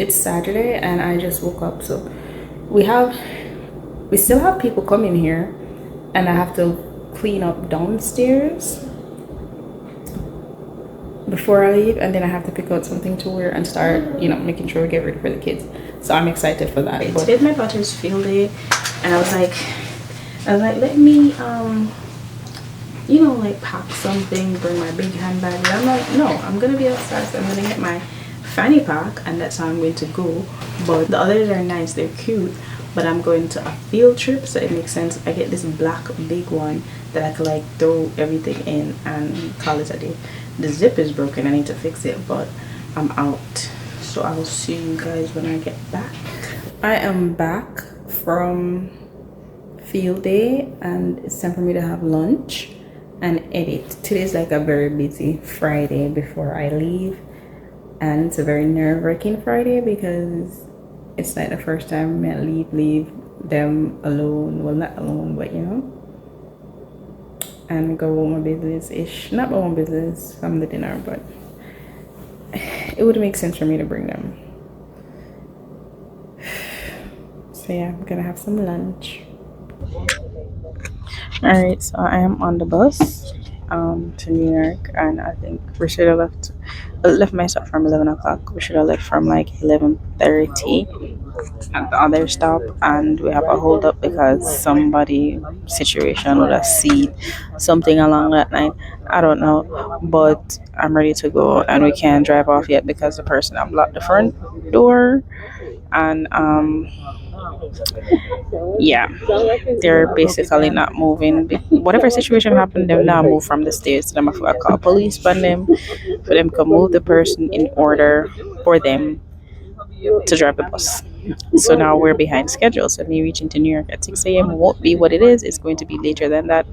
it's Saturday and I just woke up, so we still have people coming here, and I have to clean up downstairs before I leave, and then I have to pick out something to wear and start, you know, making sure we get ready for the kids. So I'm excited for that. Today's my daughter's field day, and I was like, let me you know, like pack something, bring my big handbag. And I'm like, no, I'm gonna be outside, so I'm gonna get my fanny pack, and that's how I'm going to go. But the others are nice, they're cute, but I'm going to a field trip, so it makes sense. I get this black big one that I could like throw everything in and call it a day. The zip is broken, I need to fix it, but I'm out, so I will see you guys when I get back. I am back from field day, and it's time for me to have lunch and edit. Today's like a very busy Friday before I leave, and it's a very nerve-wracking Friday because it's like the first time I leave them alone. Well, not alone, but you know, and go on my business ish. Not my own business from the dinner, but it would make sense for me to bring them. So yeah, I'm gonna have some lunch. Alright, so I am on the bus to New York, and I think we should have left my stop from 11 o'clock. We should have left from like 11:30 at the other stop, and we have a hold up because somebody situation would have seen something along that line. I don't know, but I'm ready to go, and we can't drive off yet because the person unblocked the front door, and yeah, they're basically not moving. Whatever situation happened, they'll now move from the stairs. So them have to call police on them for them to move the person in order for them to drive the bus. So now we're behind schedule. So me reaching to New York at 6 a.m. won't be what it is. It's going to be later than that.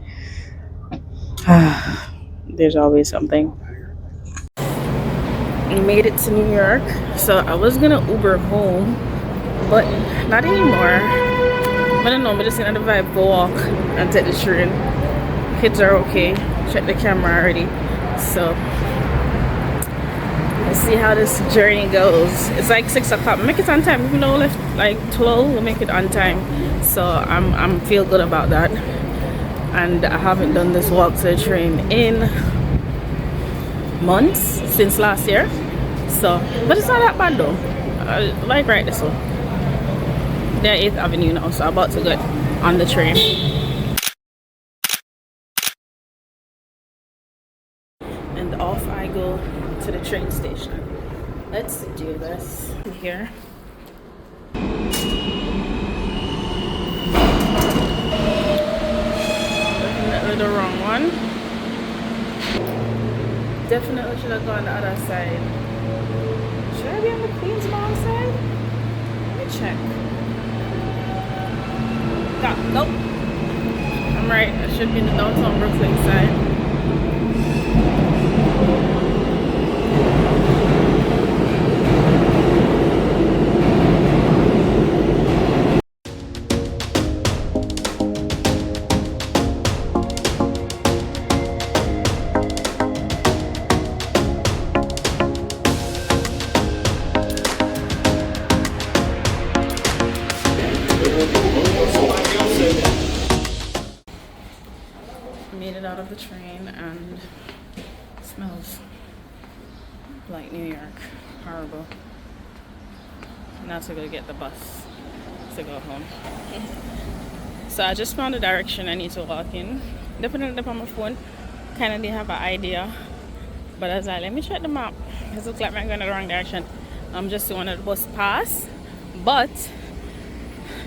There's always something. We made it to New York. So I was gonna Uber home, but not anymore. I don't know, I'm just gonna vibe, go walk and take the train. Kids are okay. Check the camera already. So let's see how this journey goes. It's like 6 o'clock. Make it on time. Even though we left like 12, we'll make it on time. So I'm feel good about that. And I haven't done this walk to the train in months, since last year. So, but it's not that bad though. Like right this one. They're 8th Avenue now, so I'm about to get on the train. And off I go to the train station. Let's do this here. Definitely the wrong one. Definitely should have gone the other side. Should I be on the Queensmount side? Let me check. Nope. I'm right. I should be in the downtown Brooklyn side. Made it out of the train, and it smells like New York. Horrible. Now to go get the bus to go home. So I just found the direction I need to walk in. Definitely up on my phone. Kind of didn't have an idea, but I was like, let me check the map. It looks like I'm going in the wrong direction. I'm just doing the bus pass, but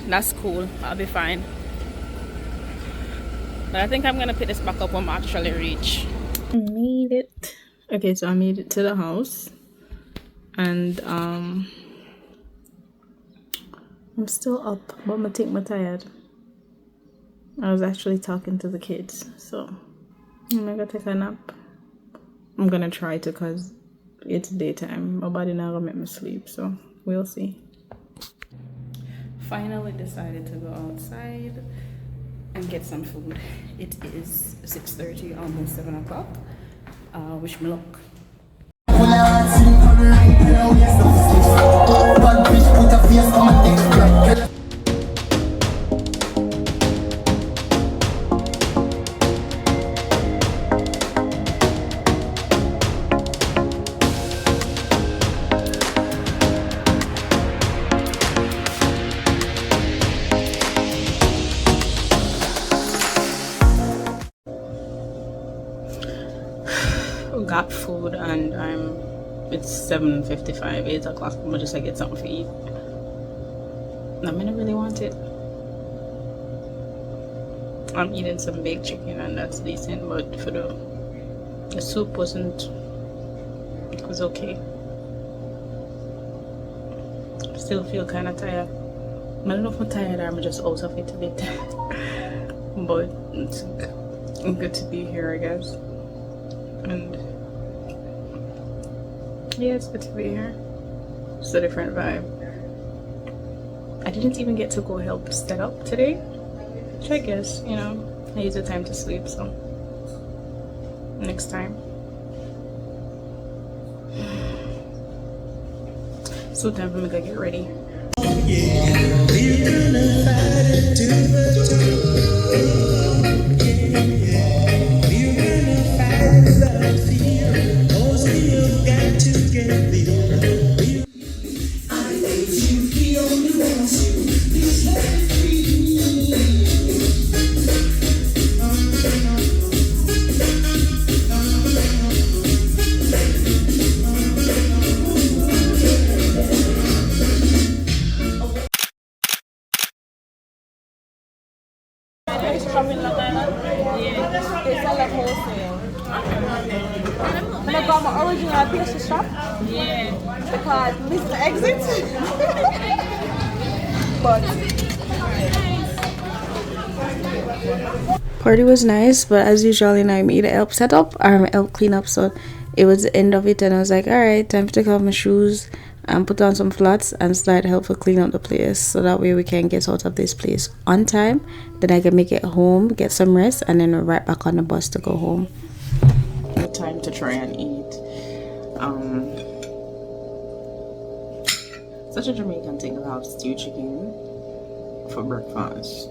that's cool. I'll be fine. But I think I'm gonna pick this back up when I actually reach. I made it. Okay, so I made it to the house, and I'm still up, but I'm tired. I was actually talking to the kids, so I'm gonna take a nap. I'm gonna try to, cause it's daytime. My body not gonna make me sleep, so we'll see. Finally decided to go outside and get some food. It is 6:30, almost 7 o'clock. Wish me luck. Got food and it's 7:55, 8 o'clock. I'm gonna just like get something to eat. I mean, I really want it. I'm eating some baked chicken and that's decent, but for the soup was okay. Still feel kind of tired. I don't know if I'm tired or I'm just out of it a bit. But it's good to be here, I guess. And yeah, it's good to be here. It's a different vibe. I didn't even get to go help set up today, which I guess, you know, I use the time to sleep, so next time. So time for me to get ready. I got my original pastry shop. Yeah. Because list the exits. But party was nice, but as usual, you know, I made a help set up or help clean up, so it was the end of it and I was like, all right, time to take off my shoes and put on some flats and start help for clean up the place, so that way we can get out of this place on time, then I can make it home, get some rest, and then we're right back on the bus to go home. Time to try and eat such a Jamaican thing to have stewed chicken for breakfast.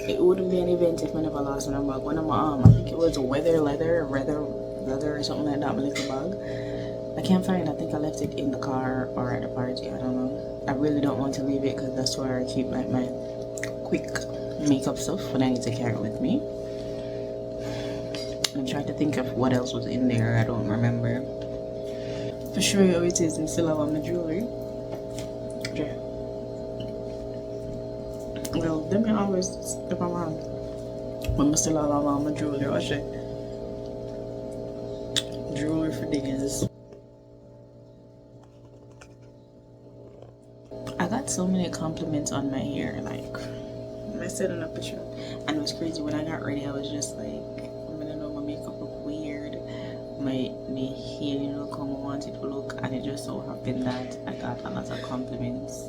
It wouldn't be an event if I never lost my bag. When I think it was leather or something like that, my little bag. I can't find it. I think I left it in the car or at the party, I don't know. I really don't want to leave it because that's where I keep like my quick makeup stuff when I need to carry it with me. I'm trying to think of what else was in there. I don't remember. For sure it is, and still have my jewelry. Yeah. Well, them I always step around. But I still have my jewelry. Watch it. Jewelry for days. I got so many compliments on my hair. Like, I said in a picture, and it was crazy. When I got ready, I was just like, makeup look weird, my hair, you know, come I want it to look, and it just so happened that I got a lot of compliments,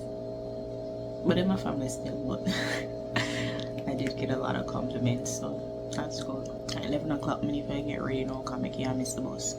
but in my family still, but I did get a lot of compliments, so that's good. At 11 o'clock, if I get ready now, come I can't miss the bus.